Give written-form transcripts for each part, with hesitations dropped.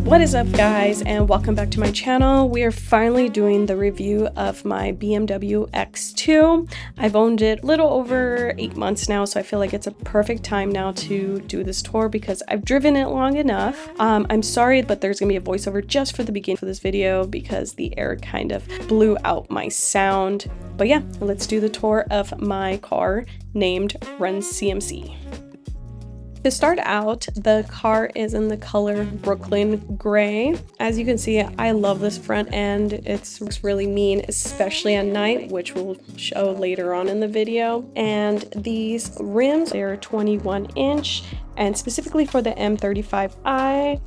What is up, guys, and welcome back to my channel. We are finally doing the review of my BMW X2. I've owned it a little over 8 months now, so I feel like it's a perfect time now to do this tour because I've driven it long enough. I'm sorry, but there's gonna be a voiceover just for the beginning for this video because the air kind of blew out my sound. But yeah, let's do the tour of my car named Run CMC. To start out, the car is in the color Brooklyn Gray. As you can see, I love this front end. It looks really mean, especially at night, which we'll show later on in the video. And these rims, they're 21 inch, and specifically for the M35i.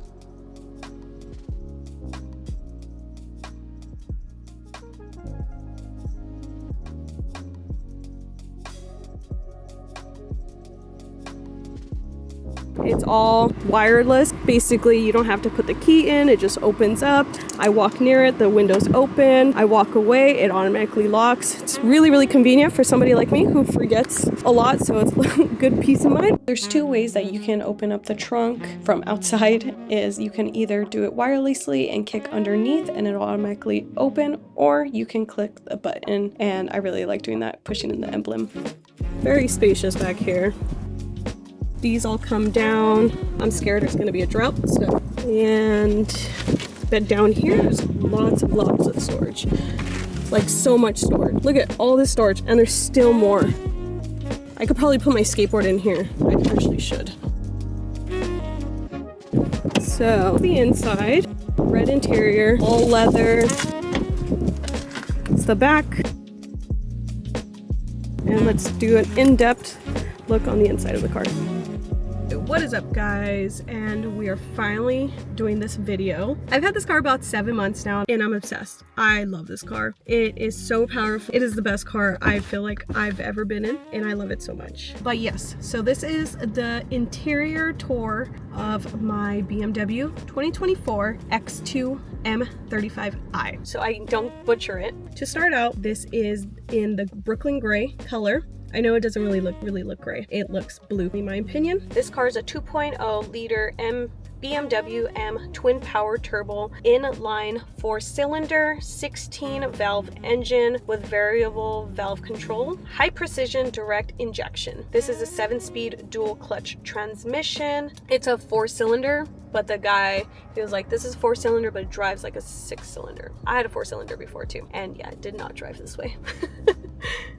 It's all wireless. Basically, you don't have to put the key in, it just opens up. I walk near it, the window's open. I walk away, it automatically locks. It's really, really convenient for somebody like me who forgets a lot, so it's a good peace of mind. There's two ways that you can open up the trunk from outside. Is you can either do it wirelessly and kick underneath and it'll automatically open, or you can click the button, and I really like doing that, pushing in the emblem. Very spacious back here. These all come down. I'm scared there's gonna be a drought, so. And but down here, there's lots of storage. Like so much storage. Look at all this storage, and there's still more. I could probably put my skateboard in here. I actually should. So the inside, red interior, all leather. It's the back. And let's do an in-depth look on the inside of the car. What is up, guys, and we are finally doing this video. I've had this car about 7 months now and I'm obsessed. I love this car. It is so powerful. It is the best car I feel like I've ever been in, and I love it so much. But yes, so this is the interior tour of my BMW 2024 X2 M35i, so I don't butcher it. To start out, this is in the Brooklyn Gray color. I know it doesn't really look gray. It looks blue, in my opinion. This car is a 2.0 liter BMW M twin power turbo inline 4-cylinder 16 valve engine with variable valve control, high precision direct injection. This is a 7-speed dual clutch transmission. It's a 4-cylinder, but the guy, he was like, this is 4-cylinder, but it drives like a 6-cylinder. I had a 4-cylinder before too, and yeah, it did not drive this way.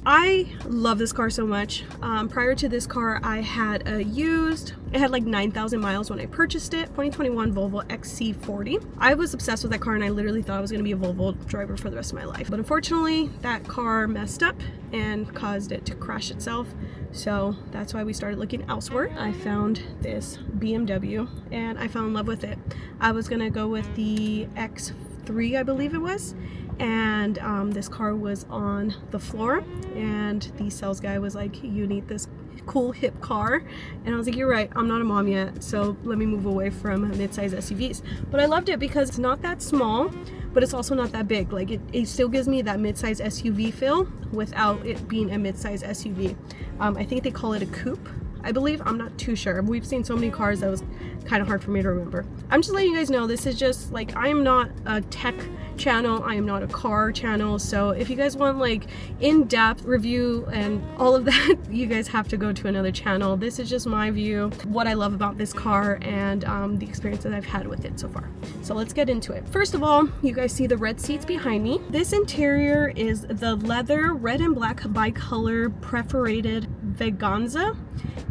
I love this car so much. Prior to this car, I had a used, it had like 9,000 miles when I purchased it, 2021 Volvo XC40. I was obsessed with that car and I literally thought I was gonna be a Volvo driver for the rest of my life. But unfortunately, that car messed up and caused it to crash itself. So that's why we started looking elsewhere. I found this BMW and I fell in love with it. I was gonna go with the X3, I believe it was. And this car was on the floor and the sales guy was like, you need this cool hip car, and I was like, you're right, I'm not a mom yet, so let me move away from mid-size SUVs. But I loved it because it's not that small, but it's also not that big. Like it still gives me that mid-size SUV feel without it being a mid-size SUV. I think they call it a coupe, I believe. I'm not too sure. We've seen so many cars that was kind of hard for me to remember. I'm just letting you guys know, this is just like, I am not a tech channel, I am not a car channel, so if you guys want like in-depth review and all of that, you guys have to go to another channel. This is just my view, what I love about this car, and the experience that I've had with it so far. So let's get into it. First of all, you guys see the red seats behind me. This interior is the leather red and black bicolor perforated Veganza.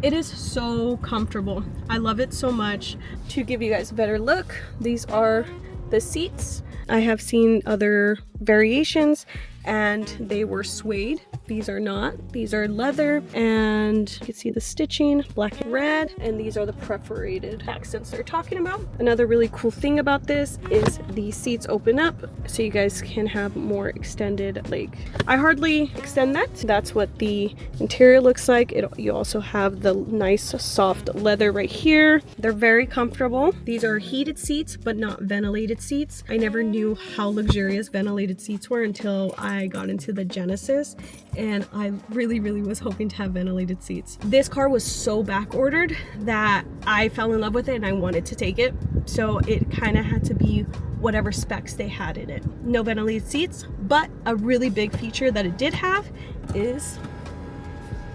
It is so comfortable. I love it so much. To give you guys a better look, these are the seats. I have seen other variations and they were suede. These are not. These are leather, and you can see the stitching, black and red, and these are the perforated accents they're talking about. Another really cool thing about this is the seats open up so you guys can have more extended leg. I hardly extend that. That's what the interior looks like. You also have the nice soft leather right here. They're very comfortable. These are heated seats, but not ventilated seats. I never knew how luxurious ventilated seats were until I I got into the Genesis, and I really was hoping to have ventilated seats. This car was so back ordered that I fell in love with it and I wanted to take it. So it kind of had to be whatever specs they had in it. No ventilated seats, but a really big feature that it did have is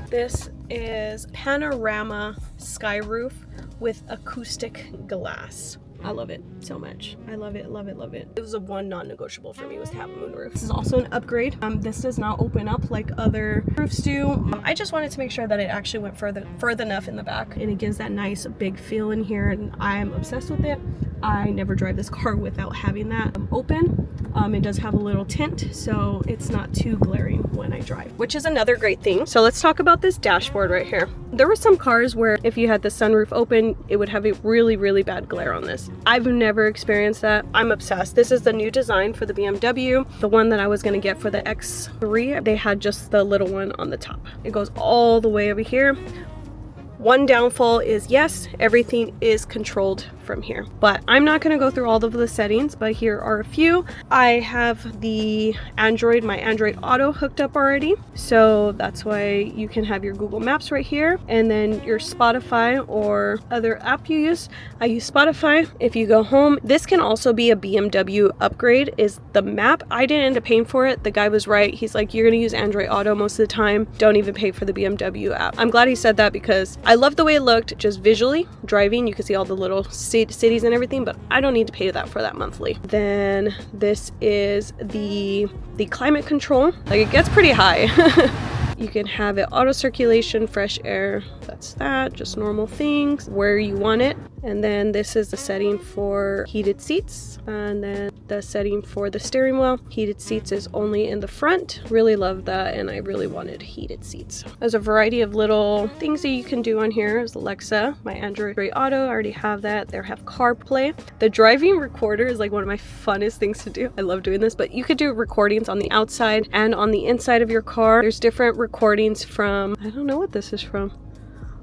this is panorama sky roof with acoustic glass. I love it so much. I love it, love it, love it. It was a one non-negotiable for me, was to have a moonroof. This is also an upgrade. This does not open up like other roofs do. I just wanted to make sure that it actually went further enough in the back, and it gives that nice big feel in here, and I'm obsessed with it. I never drive this car without having that open. It does have a little tint, so it's not too glaring when I drive, which is another great thing. So let's talk about this dashboard right here. There were some cars where if you had the sunroof open, it would have a really bad glare on this. I've never experienced that. I'm obsessed. This is the new design for the BMW. The one that I was gonna get for the X3, they had just the little one on the top. It goes all the way over here. One downfall is, yes, everything is controlled from here, but I'm not going to go through all of the settings, but here are a few. I have the my Android Auto hooked up already, so that's why you can have your Google Maps right here, and then your Spotify or other app you use. I use Spotify. If you go home, this can also be a BMW upgrade, is the map. I didn't end up paying for it. The guy was right. He's like, you're going to use Android Auto most of the time. Don't even pay for the BMW app. I'm glad he said that because I love the way it looked just visually. Driving, you can see all the little cities and everything, but I don't need to pay that for that monthly. Then this is the climate control. Like, it gets pretty high. You can have it auto circulation, fresh air. That's that, just normal things where you want it. And then this is the setting for heated seats, and then the setting for the steering wheel. Heated seats is only in the front. Really love that, and I really wanted heated seats. There's a variety of little things that you can do on here. There's Alexa, my Android Auto, I already have that. There have CarPlay. The driving recorder is like one of my funnest things to do. I love doing this, but you could do recordings on the outside and on the inside of your car. There's different recordings from, I don't know what this is from.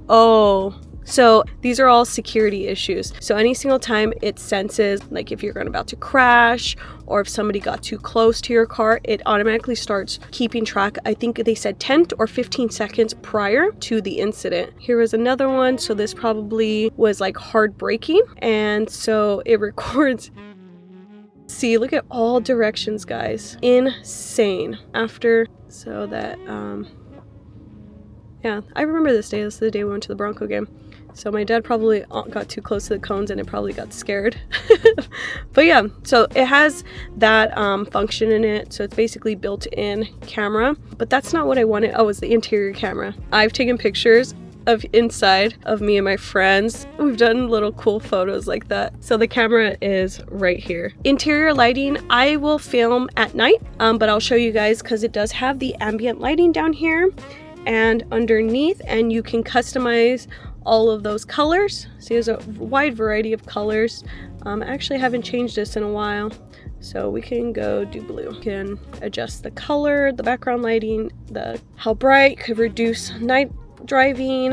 Oh, so these are all security issues. So any single time it senses, like if you're about to crash or if somebody got too close to your car, it automatically starts keeping track. I think they said 10 or 15 seconds prior to the incident. Here was another one. So this probably was like hard braking. And so it records. See, look at all directions, guys. Insane. After, so that, yeah, I remember this day. This is the day we went to the Bronco game. So my dad probably got too close to the cones and it probably got scared. But yeah, so it has that function in it. So it's basically built-in camera, but that's not what I wanted. Oh, it's the interior camera. I've taken pictures of inside of me and my friends. We've done little cool photos like that. So the camera is right here. Interior lighting, I will film at night, but I'll show you guys because it does have the ambient lighting down here and underneath, and you can customize all of those colors. See, there's a wide variety of colors. I actually haven't changed this in a while, so we can go do blue. You can adjust the color, the background lighting, how bright, could reduce night driving,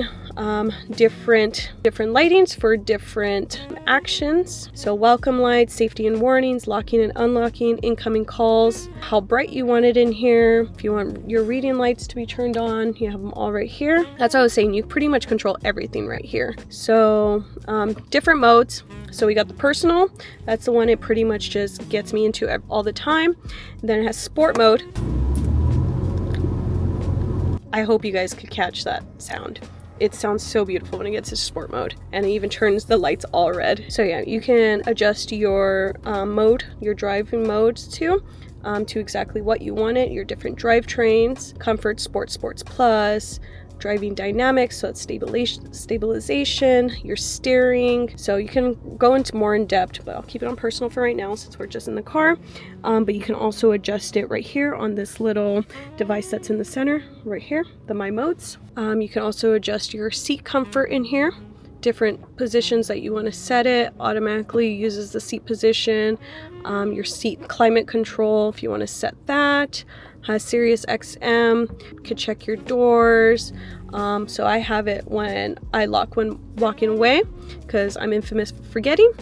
different lightings for different actions. So welcome lights, safety and warnings, locking and unlocking, incoming calls, how bright you want it in here. If you want your reading lights to be turned on, you have them all right here. That's what I was saying, you pretty much control everything right here. So different modes. So we got the personal, that's the one it pretty much just gets me into all the time. Then it has sport mode. I hope you guys could catch that sound. It sounds so beautiful when it gets to sport mode, and it even turns the lights all red. So yeah, you can adjust your mode, your driving modes to exactly what you want it, your different drivetrains, comfort, sports plus, driving dynamics, so it's stabilization, your steering. So you can go into more in depth, but I'll keep it on personal for right now since we're just in the car. But you can also adjust it right here on this little device that's in the center right here, the My Modes. You can also adjust your seat comfort in here, different positions that you want to set it. Automatically uses the seat position, your seat climate control if you want to set that. Has Sirius XM, could check your doors. So I have it when I lock when walking away because I'm infamous for forgetting.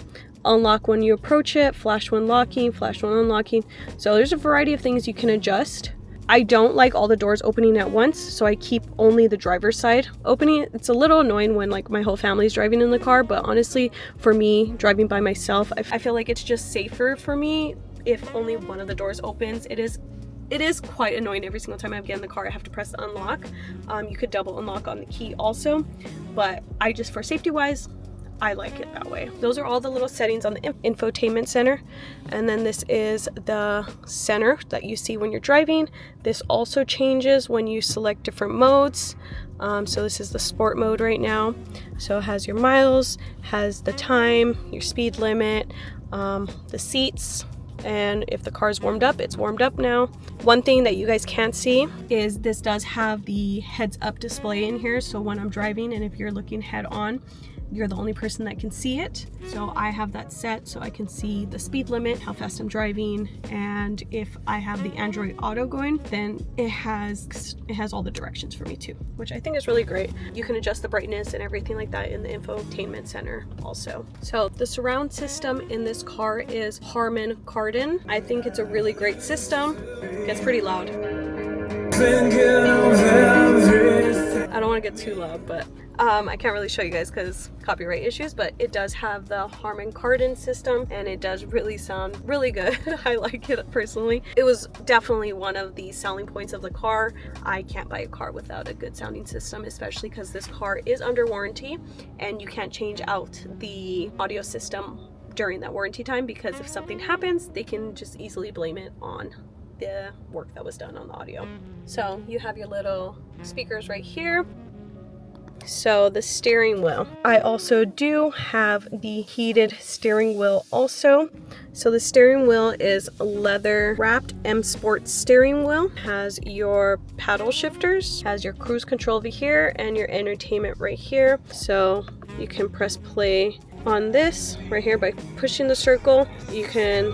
unlock when you approach it, flash when locking, flash when unlocking. So there's a variety of things you can adjust. I don't like all the doors opening at once, so I keep only the driver's side opening. It's a little annoying when like my whole family's driving in the car, but honestly, for me, driving by myself, I feel like it's just safer for me if only one of the doors opens. It is quite annoying every single time I get in the car. I have to press the unlock. You could double unlock on the key also, but I just, for safety wise, I like it that way. Those are all the little settings on the infotainment center. And then this is the center that you see when you're driving. This also changes when you select different modes. So this is the sport mode right now. So it has your miles, has the time, your speed limit, the seats, and if the car's warmed up, it's warmed up now. One thing that you guys can't see is this does have the heads up display in here. So when I'm driving and if you're looking head on, you're the only person that can see it. So I have that set so I can see the speed limit, how fast I'm driving, and if I have the Android Auto going, then it has all the directions for me too, which I think is really great. You can adjust the brightness and everything like that in the infotainment center also. So the surround system in this car is Harman Kardon. I think it's a really great system. It gets pretty loud. I don't want to get too loud, but I can't really show you guys because copyright issues, but it does have the Harman Kardon system and it does really sound really good. I like it personally. It was definitely one of the selling points of the car. I can't buy a car without a good sounding system, especially because this car is under warranty and you can't change out the audio system during that warranty time, because if something happens, they can just easily blame it on the work that was done on the audio. So you have your little speakers right here. So the steering wheel, I also do have the heated steering wheel also. So the steering wheel is a leather wrapped M Sport steering wheel, has your paddle shifters, has your cruise control over here and your entertainment right here. So you can press play on this right here by pushing the circle. You could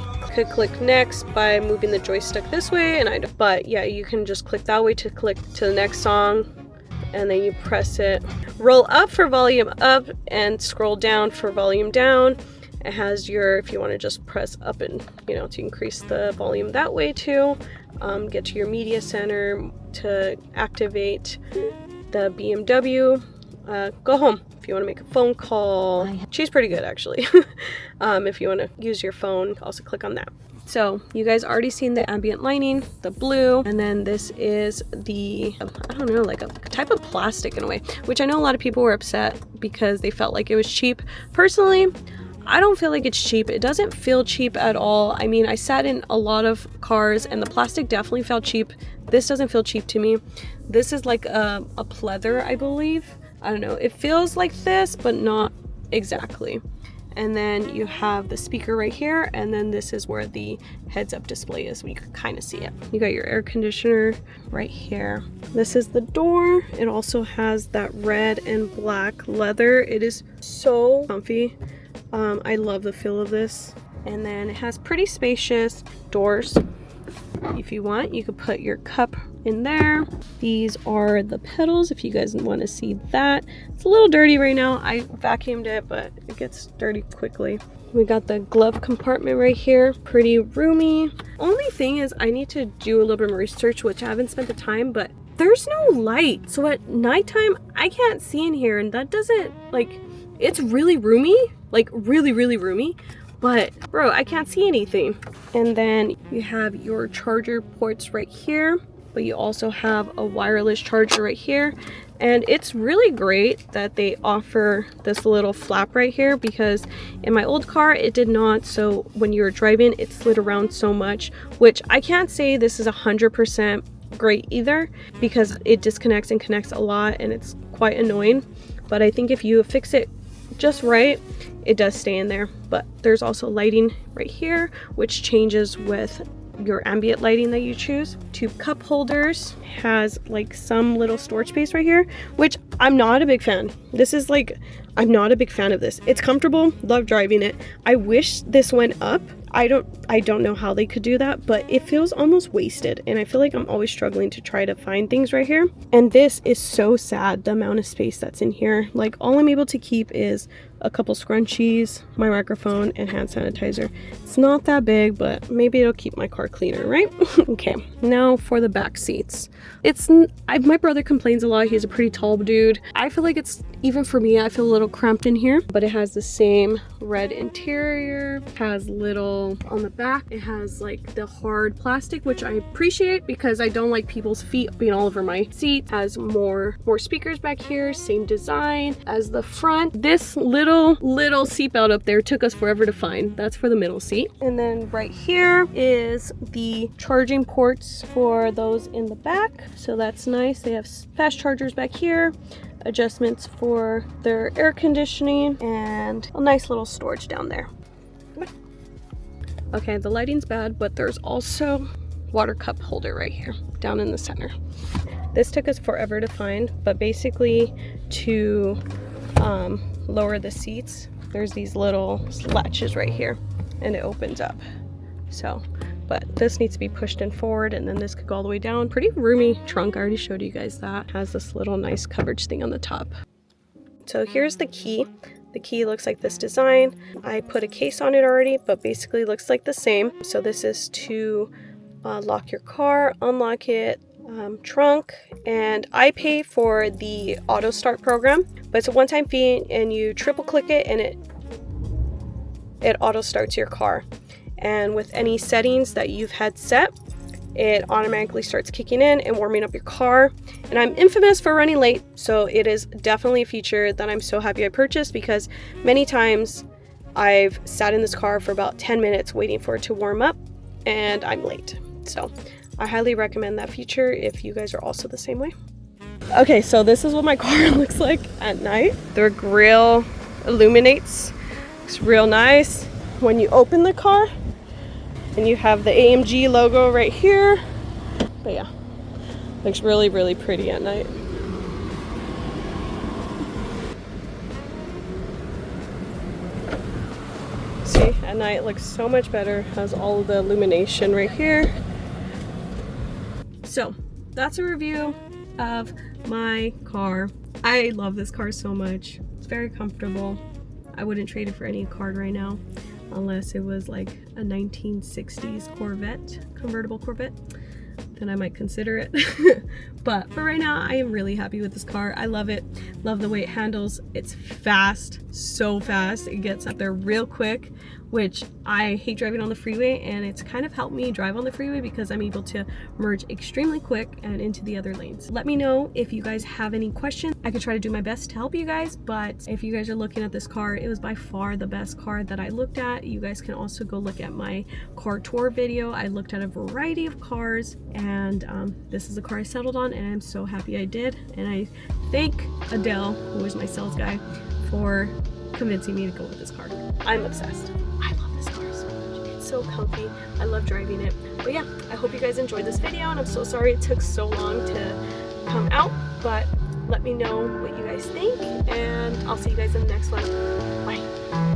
click next by moving the joystick this way, but yeah, you can just click that way to click to the next song, and then you press it. Roll up for volume up and scroll down for volume down. It has your, if you want to just press up and, to increase the volume that way too. Get to your media center to activate the BMW. Go home if you want to make a phone call. She's pretty good actually. If you want to use your phone, also click on that. So you guys already seen the ambient lighting, the blue, and then this is the, I don't know, like a type of plastic in a way, which I know a lot of people were upset because they felt like it was cheap. Personally, I don't feel like it's cheap. It doesn't feel cheap at all. I mean, I sat in a lot of cars and the plastic definitely felt cheap. This doesn't feel cheap to me. This is like a pleather, I believe. I don't know. It feels like this, but not exactly. And then you have the speaker right here, and then this is where the heads-up display is, when you can kind of see it. You got your air conditioner right here. This is the door. It also has that red and black leather. It is so comfy. I love the feel of this. And then it has pretty spacious doors. If you want, you could put your cup in there. These are the pedals if you guys want to see that. It's a little dirty right now. I vacuumed it, but it gets dirty quickly. We got the glove compartment right here. Pretty roomy. Only thing is I need to do a little bit more research, which I haven't spent the time, but there's no light. So at nighttime, I can't see in here, and that doesn't, like, it's really roomy, like really, really roomy. But bro, I can't see anything. And then you have your charger ports right here, but you also have a wireless charger right here. And it's really great that they offer this little flap right here, because in my old car it did not. So when you were driving, it slid around so much, which I can't say this is 100% great either, because it disconnects and connects a lot and it's quite annoying. But I think if you fix it just right, it does stay in there. But there's also lighting right here, which changes with your ambient lighting that you choose. Two cup holders, has like some little storage space right here, which I'm not a big fan. This is like, I'm not a big fan of this. It's comfortable, love driving it. I wish this went up. I don't know how they could do that, but it feels almost wasted, and I feel like I'm always struggling to try to find things right here. And this is so sad, the amount of space that's in here. Like, all I'm able to keep is a couple scrunchies, my microphone, and hand sanitizer. It's not that big, but maybe it'll keep my car cleaner, right? Okay, now for the back seats. My brother complains a lot. He's a pretty tall dude. I feel like it's, even for me, I feel a little cramped in here, but it has the same red interior, has little on the back. It has like the hard plastic, which I appreciate because I don't like people's feet being all over my seat. Has more speakers back here, same design as the front. This little seatbelt up there took us forever to find. That's for the middle seat. And then right here is the charging ports for those in the back. So that's nice. They have fast chargers back here, adjustments for their air conditioning, and a nice little storage down there. Okay, the lighting's bad, but there's also water cup holder right here down in the center. This took us forever to find, but basically to lower the seats, there's these little latches right here and it opens up. So, but this needs to be pushed in forward, and then this could go all the way down. Pretty roomy trunk. I already showed you guys that. Has this little nice coverage thing on the top. So here's the key. The key looks like this design. I put a case on it already, but basically looks like the same. So this is to lock your car, unlock it, trunk, and I pay for the auto start program, but it's a one-time fee, and you triple click it and it auto starts your car. And with any settings that you've had set, it automatically starts kicking in and warming up your car. And I'm infamous for running late, so it is definitely a feature that I'm so happy I purchased, because many times I've sat in this car for about 10 minutes waiting for it to warm up and I'm late. So I highly recommend that feature if you guys are also the same way. Okay, so this is what my car looks like at night. The grill illuminates. It's real nice when you open the car. And you have the AMG logo right here. But yeah, looks really, really pretty at night. See, at night it looks so much better. Has all of the illumination right here. So that's a review of my car. I love this car so much. It's very comfortable. I wouldn't trade it for any car right now, unless it was like a 1960s Corvette, convertible Corvette, then I might consider it. But for right now, I am really happy with this car. I love it. Love the way it handles. It's fast, so fast. It gets up there real quick, which I hate driving on the freeway, and it's kind of helped me drive on the freeway because I'm able to merge extremely quick and into the other lanes. Let me know if you guys have any questions. I could try to do my best to help you guys, but if you guys are looking at this car, it was by far the best car that I looked at. You guys can also go look at my car tour video. I looked at a variety of cars, and this is the car I settled on, and I'm so happy I did. And I thank Adele, who was my sales guy, for convincing me to go with this car. I'm obsessed. I love this car so much. It's so comfy. I love driving it. But yeah, I hope you guys enjoyed this video, and I'm so sorry it took so long to come out, but let me know what you guys think, and I'll see you guys in the next one. Bye.